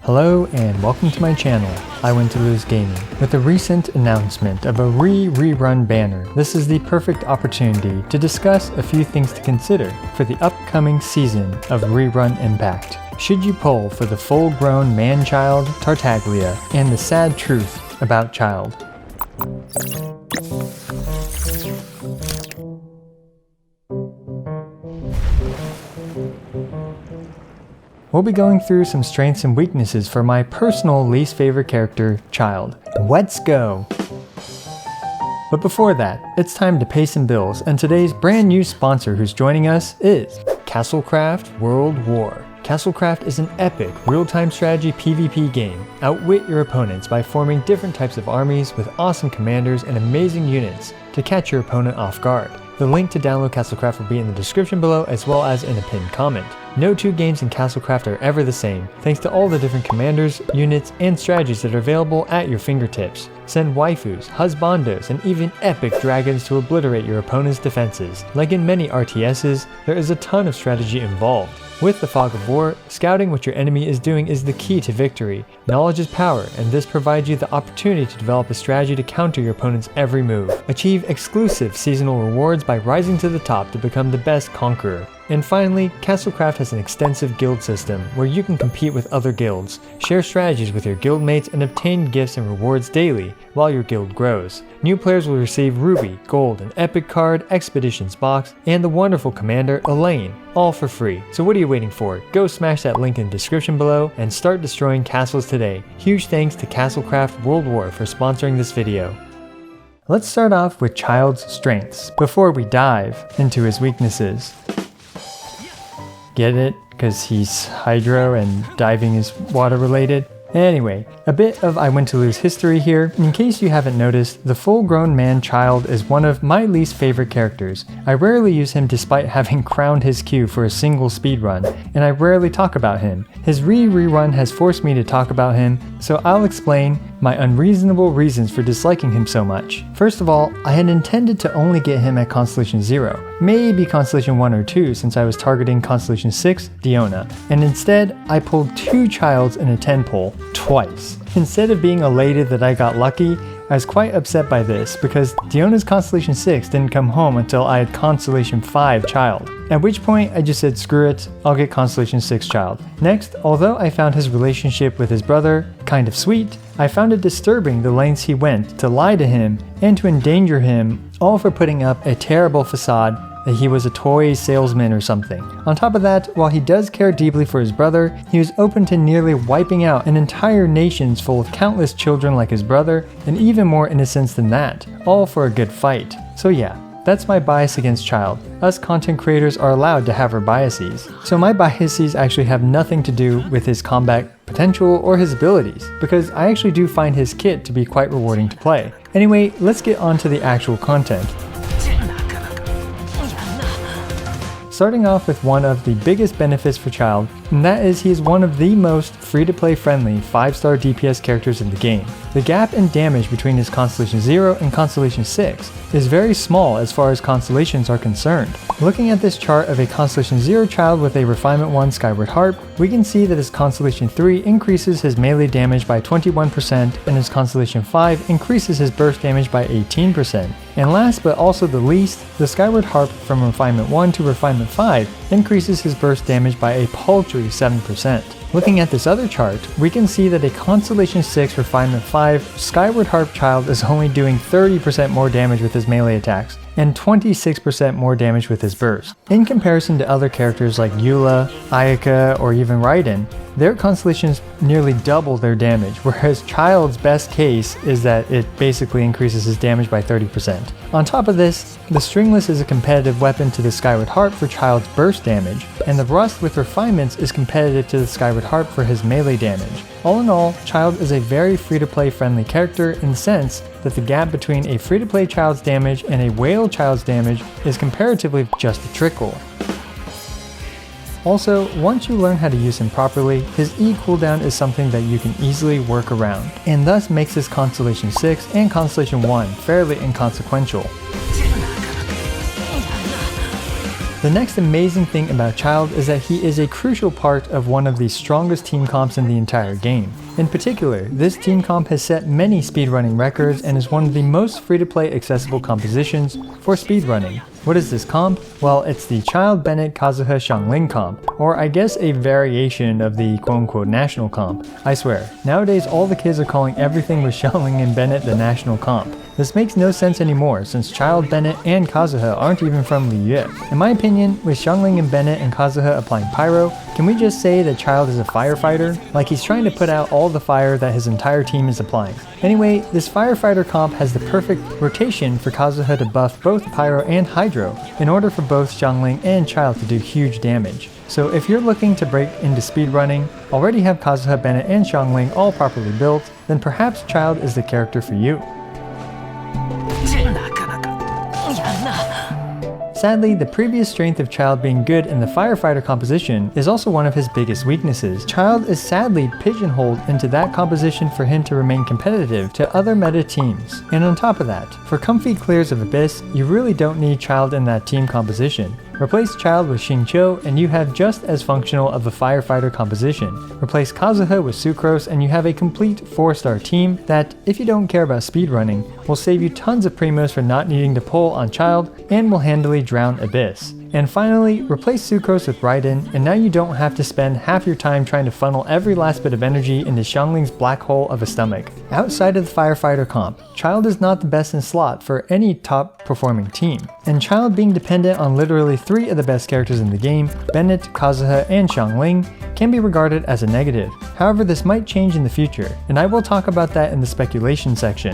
Hello and welcome to my channel, I Win to Lose Gaming. With the recent announcement of a Rerun banner, this is the perfect opportunity to discuss a few things to consider for the upcoming season of Rerun Impact. Should you pull for the full-grown man-child Tartaglia and the sad truth about Childe? We'll be going through some strengths and weaknesses for my personal least favorite character, Childe. Let's go! But before that, it's time to pay some bills, and today's brand new sponsor who's joining us is Castlecraft World War. Castlecraft is an epic, real-time strategy PvP game. Outwit your opponents by forming different types of armies with awesome commanders and amazing units to catch your opponent off guard. The link to download Castlecraft will be in the description below as well as in a pinned comment. No two games in Castlecraft are ever the same, thanks to all the different commanders, units, and strategies that are available at your fingertips. Send waifus, husbandos, and even epic dragons to obliterate your opponent's defenses. Like in many RTSs, there is a ton of strategy involved. With the Fog of War, scouting what your enemy is doing is the key to victory. Knowledge is power, and this provides you the opportunity to develop a strategy to counter your opponent's every move. Achieve exclusive seasonal rewards by rising to the top to become the best conqueror. And finally, Castlecraft has an extensive guild system where you can compete with other guilds, share strategies with your guildmates, and obtain gifts and rewards daily while your guild grows. New players will receive Ruby, Gold, an epic card, Expeditions box, and the wonderful commander Elaine, all for free. So what are you waiting for? Go smash that link in the description below and start destroying castles today. Huge thanks to Castlecraft World War for sponsoring this video. Let's start off with Childe's strengths before we dive into his weaknesses. Get it? Because he's hydro and diving is water related? Anyway, a bit of I Win to Lose history here. In case you haven't noticed, the full-grown man Childe is one of my least favorite characters. I rarely use him despite having crowned his queue for a single speedrun, and I rarely talk about him. His rerun has forced me to talk about him, so I'll explain my unreasonable reasons for disliking him so much. First of all, I had intended to only get him at Constellation 0, maybe Constellation 1 or 2 since I was targeting Constellation 6, Diona, and instead I pulled 2 Childes in a 10 pull, twice. Instead of being elated that I got lucky, I was quite upset by this because Diona's Constellation 6 didn't come home until I had Constellation 5 Childe. At which point I just said screw it, I'll get Constellation 6 Childe. Next, although I found his relationship with his brother kind of sweet, I found it disturbing the lengths he went to lie to him and to endanger him, all for putting up a terrible facade that he was a toy salesman or something. On top of that, while he does care deeply for his brother, he was open to nearly wiping out an entire nation full of countless children like his brother, and even more innocents than that, all for a good fight. So yeah, that's my bias against Childe. Us content creators are allowed to have our biases. So my biases actually have nothing to do with his combat potential or his abilities, because I actually do find his kit to be quite rewarding to play. Anyway, let's get on to the actual content. Starting off with one of the biggest benefits for Childe, and that is he is one of the most free-to-play friendly 5-star DPS characters in the game. The gap in damage between his Constellation 0 and Constellation 6 is very small as far as constellations are concerned. Looking at this chart of a Constellation 0 Childe with a Refinement 1 Skyward Harp, we can see that his Constellation 3 increases his melee damage by 21% and his Constellation 5 increases his burst damage by 18%. And last but also the least, the Skyward Harp from Refinement 1 to Refinement 5 increases his burst damage by a paltry 7%. Looking at this other chart, we can see that a Constellation 6 Refinement 5 Skyward Harp Childe is only doing 30% more damage with his melee attacks, and 26% more damage with his burst. In comparison to other characters like Eula, Ayaka, or even Raiden, their constellations nearly double their damage, whereas Childe's best case is that it basically increases his damage by 30%. On top of this, the Stringless is a competitive weapon to the Skyward Harp for Childe's burst damage, and the Rust with Refinements is competitive to the Skyward Harp for his melee damage. All in all, Childe is a very free-to-play friendly character in the sense that the gap between a free-to-play Childe's damage and a whale Childe's damage is comparatively just a trickle. Also, once you learn how to use him properly, his E cooldown is something that you can easily work around, and thus makes his Constellation 6 and Constellation 1 fairly inconsequential. The next amazing thing about Childe is that he is a crucial part of one of the strongest team comps in the entire game. In particular, this team comp has set many speedrunning records and is one of the most free-to-play accessible compositions for speedrunning. What is this comp? Well, it's the Childe Bennett Kazuha Xiangling comp, or I guess a variation of the quote-unquote national comp. I swear, nowadays all the kids are calling everything with Xiangling and Bennett the national comp. This makes no sense anymore since Childe, Bennett, and Kazuha aren't even from Liyue. In my opinion, with Xiangling and Bennett and Kazuha applying pyro, can we just say that Childe is a firefighter? Like he's trying to put out all the fire that his entire team is applying. Anyway, this firefighter comp has the perfect rotation for Kazuha to buff both pyro and hydro in order for both Xiangling and Childe to do huge damage. So if you're looking to break into speedrunning, already have Kazuha, Bennett, and Xiangling all properly built, then perhaps Childe is the character for you. Sadly, the previous strength of Childe being good in the firefighter composition is also one of his biggest weaknesses. Childe is sadly pigeonholed into that composition for him to remain competitive to other meta teams. And on top of that, for comfy clears of Abyss, you really don't need Childe in that team composition. Replace Childe with Xingqiu and you have just as functional of a firefighter composition. Replace Kazuha with Sucrose and you have a complete 4-star team that, if you don't care about speedrunning, will save you tons of primos for not needing to pull on Childe and will handily drown Abyss. And finally, replace Sucrose with Raiden, and now you don't have to spend half your time trying to funnel every last bit of energy into Xiangling's black hole of a stomach. Outside of the firefighter comp, Childe is not the best in slot for any top performing team. And Childe being dependent on literally 3 of the best characters in the game, Bennett, Kazuha, and Xiangling, can be regarded as a negative. However, this might change in the future, and I will talk about that in the speculation section.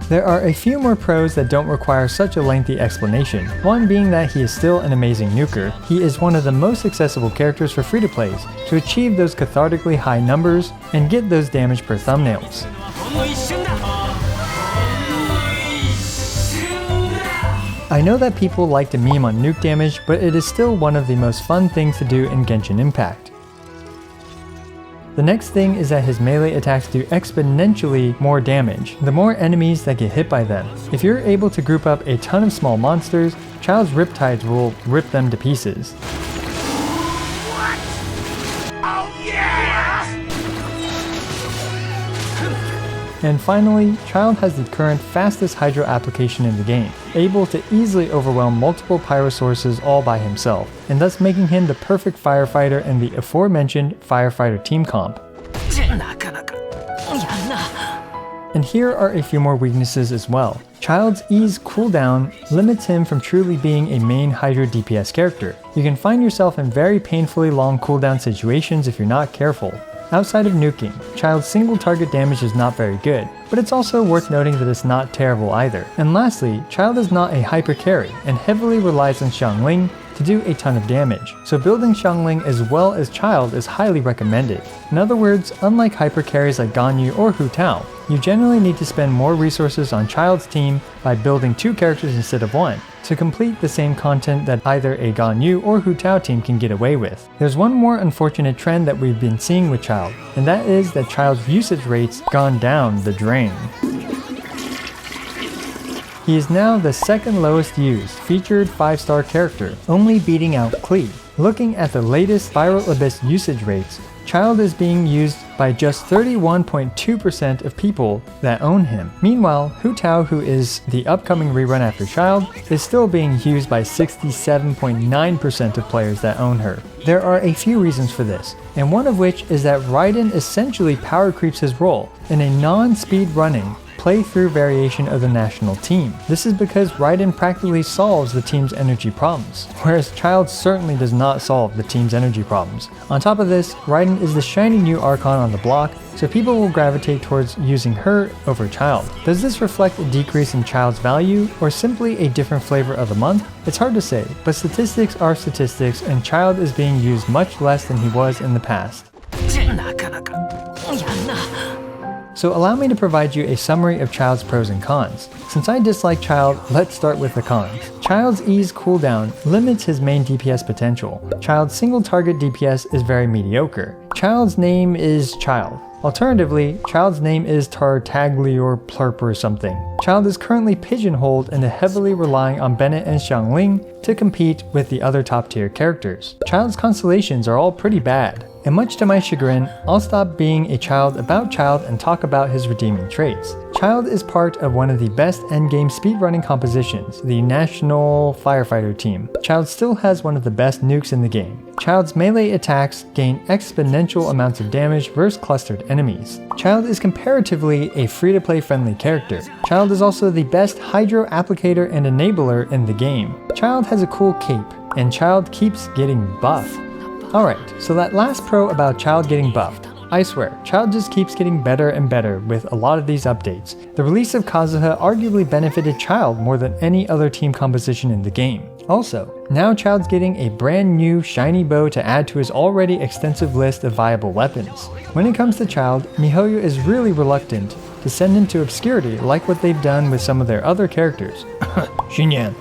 There are a few more pros that don't require such a lengthy explanation, one being that he is still an amazing nuker. He is one of the most accessible characters for free-to-plays to achieve those cathartically high numbers and get those damage per thumbnails. I know that people like to meme on nuke damage, but it is still one of the most fun things to do in Genshin Impact. The next thing is that his melee attacks do exponentially more damage, the more enemies that get hit by them. If you're able to group up a ton of small monsters, Childe's Riptides will rip them to pieces. What? Oh yeah! And finally, Childe has the current fastest hydro application in the game, able to easily overwhelm multiple pyro sources all by himself, and thus making him the perfect firefighter in the aforementioned firefighter team comp. And here are a few more weaknesses as well. Childe's ease cooldown limits him from truly being a main hydro DPS character. You can find yourself in very painfully long cooldown situations if you're not careful. Outside of nuking, Childe's single target damage is not very good, but it's also worth noting that it's not terrible either. And lastly, Childe is not a hyper carry and heavily relies on Xiangling to do a ton of damage, so building Xiangling as well as Childe is highly recommended. In other words, unlike hyper carries like Ganyu or Hu Tao, you generally need to spend more resources on Childe's team by building 2 characters instead of 1 to complete the same content that either a Ganyu or Hu Tao team can get away with. There's one more unfortunate trend that we've been seeing with Childe, and that is that Childe's usage rates gone down the drain. He is now the second lowest used featured 5-star character, only beating out Klee. Looking at the latest Spiral Abyss usage rates, Childe is being used by just 31.2% of people that own him. Meanwhile, Hu Tao, who is the upcoming rerun after Childe, is still being used by 67.9% of players that own her. There are a few reasons for this, and one of which is that Raiden essentially power creeps his role in a non-speed running play-through variation of the national team. This is because Raiden practically solves the team's energy problems, whereas Childe certainly does not solve the team's energy problems. On top of this, Raiden is the shiny new Archon on the block, so people will gravitate towards using her over Childe. Does this reflect a decrease in Childe's value, or simply a different flavor of the month? It's hard to say, but statistics are statistics, and Childe is being used much less than he was in the past. So allow me to provide you a summary of Childe's pros and cons. Since I dislike Childe, let's start with the cons. Childe's E's cooldown limits his main DPS potential. Childe's single target DPS is very mediocre. Childe's name is Childe. Alternatively, Childe's name is Tartaglior Plurp or something. Childe is currently pigeonholed into heavily relying on Bennett and Xiangling to compete with the other top tier characters. Childe's constellations are all pretty bad, and much to my chagrin, I'll stop being a Childe about Childe and talk about his redeeming traits. Childe is part of one of the best endgame speedrunning compositions, the National Firefighter Team. Childe still has one of the best nukes in the game. Childe's melee attacks gain exponential amounts of damage versus clustered enemies. Childe is comparatively a free-to-play friendly character. Childe is also the best hydro applicator and enabler in the game. Childe has a cool cape, and Childe keeps getting buffed. Alright, so that last pro about Childe getting buffed. I swear, Childe just keeps getting better and better with a lot of these updates. The release of Kazuha arguably benefited Childe more than any other team composition in the game. Also, now Childe's getting a brand new shiny bow to add to his already extensive list of viable weapons. When it comes to Childe, miHoYo is really reluctant to send him to obscurity like what they've done with some of their other characters. Xinyan.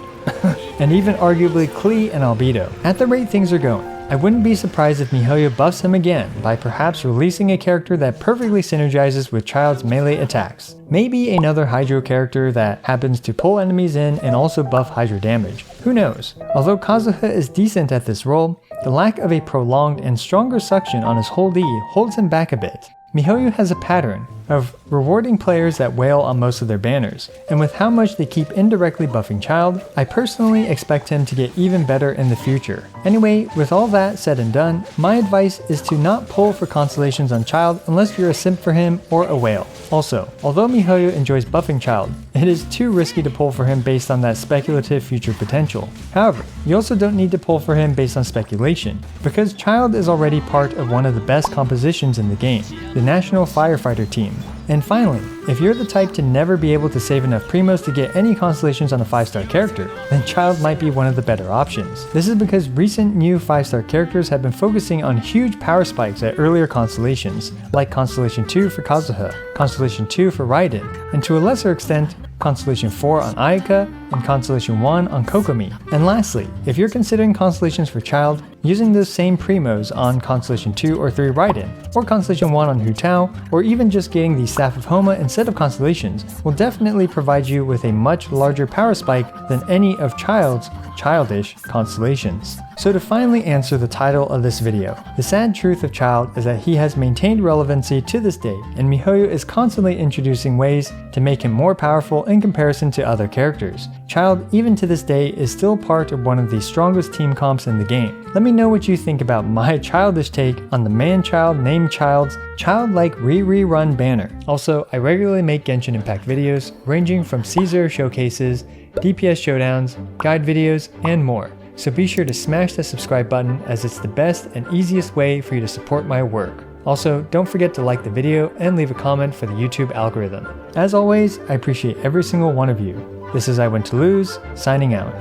And even arguably Klee and Albedo. At the rate things are going, I wouldn't be surprised if miHoYo buffs him again by perhaps releasing a character that perfectly synergizes with Childe's melee attacks. Maybe another Hydro character that happens to pull enemies in and also buff Hydro damage. Who knows? Although Kazuha is decent at this role, the lack of a prolonged and stronger suction on his hold E holds him back a bit. miHoYo has a pattern of rewarding players that wail on most of their banners, and with how much they keep indirectly buffing Childe, I personally expect him to get even better in the future. Anyway, with all that said and done, my advice is to not pull for constellations on Childe unless you're a simp for him or a whale. Also, although miHoYo enjoys buffing Childe, it is too risky to pull for him based on that speculative future potential. However, you also don't need to pull for him based on speculation, because Childe is already part of one of the best compositions in the game, the National Firefighter Team. And finally, if you're the type to never be able to save enough primos to get any constellations on a 5-star character, then Childe might be one of the better options. This is because recent new 5-star characters have been focusing on huge power spikes at earlier constellations, like Constellation 2 for Kazuha, Constellation 2 for Raiden, and to a lesser extent, Constellation 4 on Ayaka, and Constellation 1 on Kokomi. And lastly, if you're considering constellations for Childe, using those same primos on Constellation 2 or 3 Raiden, or Constellation 1 on Hu Tao, or even just getting the Staff of Homa instead of constellations, will definitely provide you with a much larger power spike than any of Childe's childish constellations. So to finally answer the title of this video, the sad truth of Childe is that he has maintained relevancy to this day, and miHoYo is constantly introducing ways to make him more powerful in comparison to other characters. Childe, even to this day, is still part of one of the strongest team comps in the game. Let me know what you think about my childish take on the man-child named Childe's childlike Rerun banner. Also, I regularly make Genshin Impact videos ranging from Caesar showcases, DPS showdowns, guide videos, and more. So be sure to smash the subscribe button as it's the best and easiest way for you to support my work. Also, don't forget to like the video and leave a comment for the YouTube algorithm. As always, I appreciate every single one of you. This is I Went to Lose, signing out.